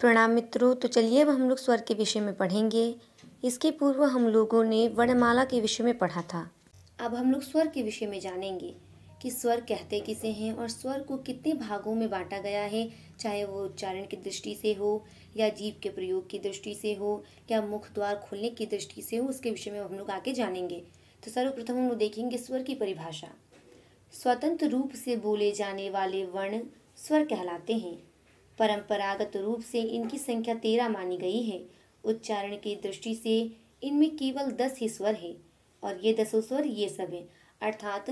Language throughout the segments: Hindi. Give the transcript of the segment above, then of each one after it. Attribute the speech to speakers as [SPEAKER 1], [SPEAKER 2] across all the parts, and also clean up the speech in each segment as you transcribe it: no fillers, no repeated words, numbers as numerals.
[SPEAKER 1] प्रणाम मित्रों। तो चलिए अब हम लोग स्वर के विषय में पढ़ेंगे। इसके पूर्व हम लोगों ने वर्णमाला के विषय में पढ़ा था। अब हम लोग स्वर के विषय में जानेंगे कि स्वर कहते किसे हैं और स्वर को कितने भागों में बांटा गया है, चाहे वो उच्चारण की दृष्टि से हो या जीभ के प्रयोग की दृष्टि से हो या मुख द्वार खोलने की दृष्टि से हो। उसके विषय में हम लोग आगे जानेंगे। तो सर्वप्रथम हम लोग देखेंगे स्वर की परिभाषा। स्वतंत्र रूप से बोले जाने वाले वर्ण स्वर कहलाते हैं। परंपरागत रूप से इनकी संख्या 13 मानी गई है। उच्चारण की दृष्टि से इनमें केवल 10 ही स्वर है और ये 10 स्वर ये सब हैं। अर्थात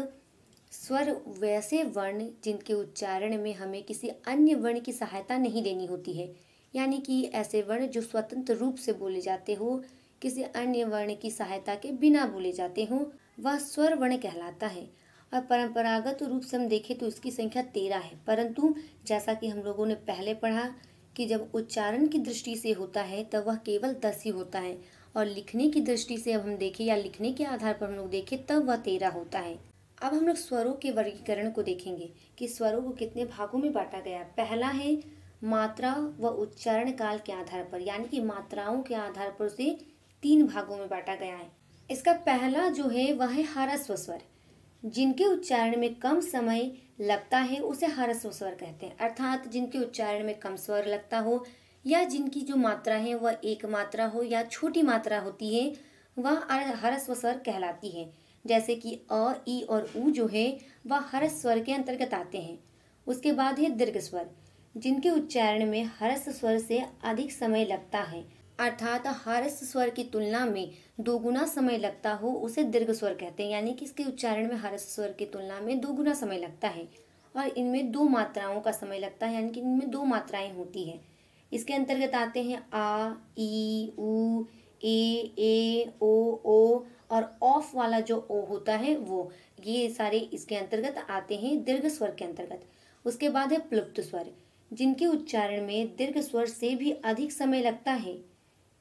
[SPEAKER 1] स्वर वैसे वर्ण जिनके उच्चारण में हमें किसी अन्य वर्ण की सहायता नहीं लेनी होती है, यानी कि ऐसे वर्ण जो स्वतंत्र रूप से बोले जाते हो, किसी अन्य वर्ण की सहायता के बिना बोले जाते हो, वह स्वर वर्ण कहलाता है। और परंपरागत रूप से हम देखें तो इसकी संख्या 13 है, परंतु जैसा कि हम लोगों ने पहले पढ़ा कि जब उच्चारण की दृष्टि से होता है तब वह केवल 10 ही होता है और लिखने की दृष्टि से अब हम देखें या लिखने के आधार पर हम लोग देखें तब वह 13 होता है। अब हम लोग स्वरों के वर्गीकरण को देखेंगे कि स्वरों को कितने भागों में बांटा गया है। पहला है मात्रा व उच्चारण काल के आधार पर, यानी कि मात्राओं के आधार पर उसे 3 भागों में बांटा गया है। इसका पहला जो है वह है ह्रस्व स्वर। जिनके उच्चारण में कम समय लगता है उसे ह्रस्व स्वर कहते हैं। अर्थात जिनके उच्चारण में कम स्वर लगता हो या जिनकी जो मात्रा है वह एक मात्रा हो या छोटी मात्रा होती है, वह ह्रस्व स्वर कहलाती है। जैसे कि अ, ई और उ जो है वह ह्रस्व स्वर के अंतर्गत आते हैं। उसके बाद है दीर्घ स्वर। जिनके उच्चारण में ह्रस्व स्वर से अधिक समय लगता है, अर्थात ह्रस्व स्वर की तुलना में 2 गुना समय लगता हो, उसे दीर्घ स्वर कहते हैं। यानी कि इसके उच्चारण में ह्रस्व स्वर की तुलना में 2 गुना समय लगता है और इनमें 2 मात्राओं का समय लगता है, यानी कि इनमें 2 मात्राएं होती है। इसके अंतर्गत आते हैं आ, ई, उ, ए, ओ और ऑफ वाला जो ओ होता है वो, ये सारे इसके अंतर्गत आते हैं दीर्घ स्वर के अंतर्गत। उसके बाद है प्लुप्त स्वर। जिनके उच्चारण में दीर्घ स्वर से भी अधिक समय लगता है।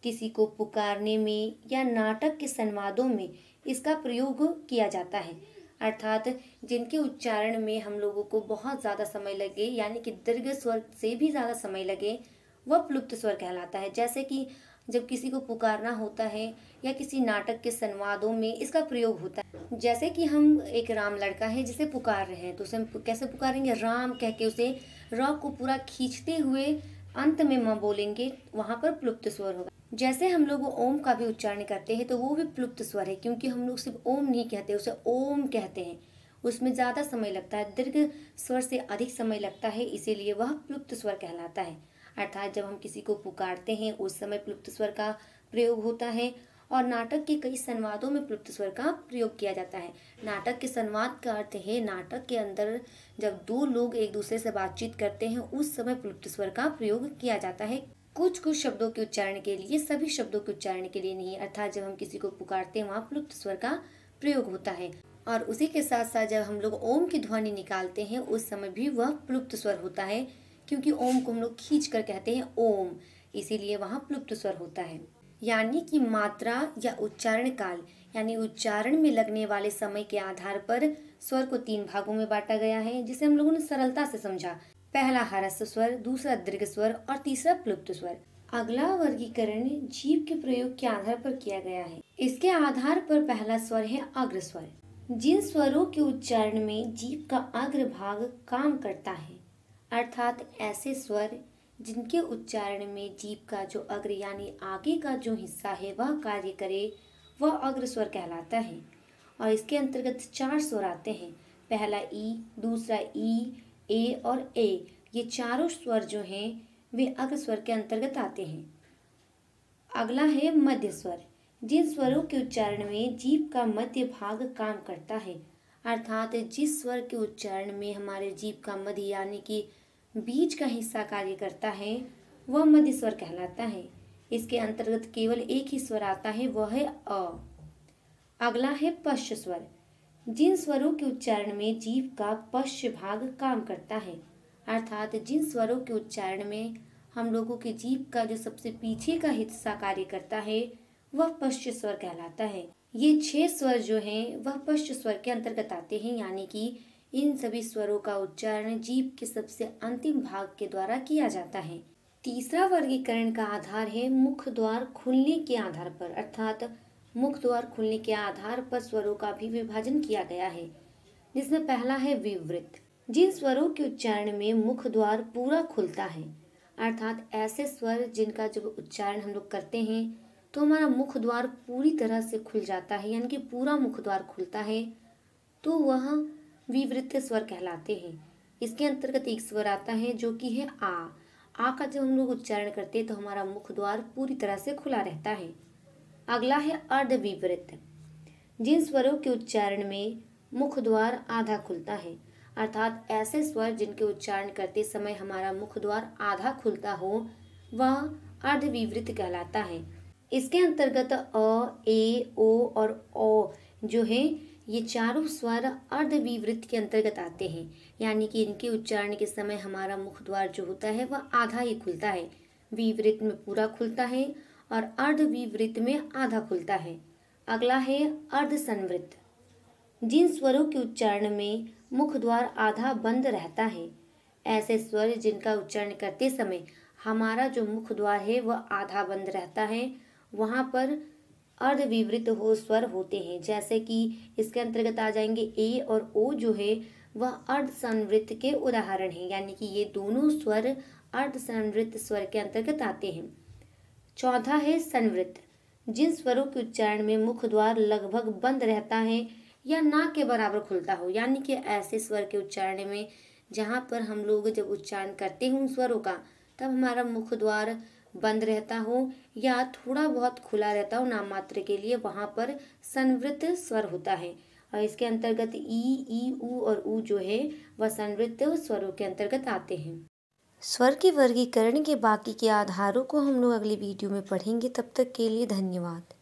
[SPEAKER 1] किसी को पुकारने में या नाटक के संवादों में इसका प्रयोग किया जाता है। अर्थात जिनके उच्चारण में हम लोगों को बहुत ज़्यादा समय लगे, यानी कि दीर्घ स्वर से भी ज़्यादा समय लगे, वह प्लुप्त स्वर कहलाता है। जैसे कि जब किसी को पुकारना होता है या किसी नाटक के संवादों में इसका प्रयोग होता है। जैसे कि हम एक राम लड़का है जिसे पुकार रहे हैं, तो उसे हम कैसे पुकारेंगे? राम कह के उसे र को पूरा खींचते हुए अंत में म बोलेंगे, वहां पर प्लुप्त स्वर होगा। जैसे हम लोग ओम का भी उच्चारण करते हैं तो वो भी प्लुप्त स्वर है, क्योंकि हम लोग सिर्फ ओम नहीं कहते, उसे ओम कहते हैं। उसमें ज़्यादा समय लगता है, दीर्घ स्वर से अधिक समय लगता है, इसीलिए वह प्लुप्त स्वर कहलाता है। अर्थात जब हम किसी को पुकारते हैं उस समय प्लुप्त स्वर का प्रयोग होता है और नाटक के कई संवादों में प्लुप्त स्वर का प्रयोग किया जाता है। नाटक के संवाद का अर्थ है नाटक के अंदर जब 2 लोग एक दूसरे से बातचीत करते हैं उस समय प्लुप्त स्वर का प्रयोग किया जाता है। कुछ कुछ शब्दों के उच्चारण के लिए, सभी शब्दों के उच्चारण के लिए नहीं। अर्थात जब हम किसी को पुकारते हैं वहाँ प्लुप्त स्वर का प्रयोग होता है। और उसी के साथ साथ जब हम लोग ओम की ध्वनि निकालते हैं उस समय भी वह प्लुप्त स्वर होता है, क्योंकि ओम को हम लोग खींच कर कहते हैं ओम, इसीलिए वहाँ प्लुप्त स्वर होता है। यानी कि मात्रा या उच्चारण काल, यानी उच्चारण में लगने वाले समय के आधार पर स्वर को 3 भागों में बांटा गया है, जिसे हम लोगों ने सरलता से समझा। पहला ह्रस्व स्वर, दूसरा दीर्घ स्वर और तीसरा प्लुप्त स्वर। अगला वर्गीकरण जीभ के प्रयोग के आधार पर किया गया है। इसके आधार पर पहला स्वर है अग्र स्वर। जिन स्वरों के उच्चारण में जीभ का अग्र भाग काम करता है, अर्थात ऐसे स्वर जिनके उच्चारण में जीभ का जो अग्र यानी आगे का जो हिस्सा है वह कार्य करे, वह अग्र स्वर कहलाता है। और इसके अंतर्गत 4 स्वर आते हैं। पहला ई, दूसरा ई, ए और ए, ये चारों स्वर जो हैं वे अग्र स्वर के अंतर्गत आते हैं। अगला है मध्य स्वर। जिन स्वरों के उच्चारण में जीभ का मध्य भाग काम करता है, अर्थात जिस स्वर के उच्चारण में हमारे जीभ का मध्य यानी कि बीच का हिस्सा कार्य करता है वह मध्य स्वर कहलाता है। इसके अंतर्गत केवल एक ही स्वर आता है, वह है अ। अगला है पश्च स्वर। जिन स्वरों के उच्चारण में जीभ का पश्च भाग काम करता है, अर्थात जिन स्वरों के उच्चारण में हम लोगों के जीभ का जो सबसे पीछे का हिस्सा कार्य करता है वह पश्च स्वर कहलाता है। ये 6 स्वर जो हैं वह पश्च स्वर के अंतर्गत आते हैं, यानी कि इन सभी स्वरों का उच्चारण जीभ के सबसे अंतिम भाग के द्वारा किया जाता है। तीसरा वर्गीकरण का आधार है मुख द्वार खुलने के आधार पर, अर्थात मुख द्वार खुलने के आधार पर स्वरों का भी विभाजन किया गया है, जिसमें पहला है विवृत। जिन स्वरों के उच्चारण में मुख द्वार पूरा खुलता है, अर्थात ऐसे स्वर जिनका जब उच्चारण हम लोग करते हैं तो हमारा मुख द्वार पूरी तरह से खुल जाता है, यानी कि पूरा मुख द्वार खुलता है, तो वह विवृत स्वर कहलाते हैं। इसके अंतर्गत एक स्वर आता है जो कि है आ का जब हम लोग उच्चारण करते हैं तो हमारा मुख द्वार पूरी तरह से खुला रहता है। अगला है अर्धविवृत। जिन स्वरों के उच्चारण में मुख द्वार आधा खुलता है, अर्थात ऐसे स्वर जिनके उच्चारण करते समय हमारा मुख द्वार आधा खुलता हो, वह अर्धविवृत कहलाता है। इसके अंतर्गत अ, ए, ओ और औ जो है ये चारों स्वर अर्धविवृत के अंतर्गत आते हैं, यानी कि इनके उच्चारण के समय हमारा मुख द्वार जो होता है वह आधा ही खुलता है। विवृत में पूरा खुलता है और अर्धविवृत में आधा खुलता है। अगला है अर्धसंवृत। जिन स्वरों के उच्चारण में मुख द्वार आधा बंद रहता है, ऐसे स्वर जिनका उच्चारण करते समय हमारा जो मुख द्वार है वह आधा बंद रहता है, वहाँ पर अर्धविवृत हो स्वर होते हैं। जैसे कि इसके अंतर्गत आ जाएंगे ए और ओ जो है वह अर्धसंवृत के उदाहरण हैं, यानी कि ये दोनों स्वर अर्धसंवृत स्वर के अंतर्गत आते हैं। चौथा है संवृत। जिन स्वरों के उच्चारण में मुख द्वार लगभग बंद रहता है या ना के बराबर खुलता हो, यानी कि ऐसे स्वर के उच्चारण में जहाँ पर हम लोग जब उच्चारण करते हैं उन स्वरों का, तब हमारा मुख द्वार बंद रहता हो या थोड़ा बहुत खुला रहता हो नाम मात्र के लिए, वहाँ पर संवृत स्वर होता है। और इसके अंतर्गत ई, ऊ और ऊ जो है वह संवृत स्वरों के अंतर्गत आते हैं। स्वर के वर्गीकरण के बाकी के आधारों को हम लोग अगली वीडियो में पढ़ेंगे। तब तक के लिए धन्यवाद।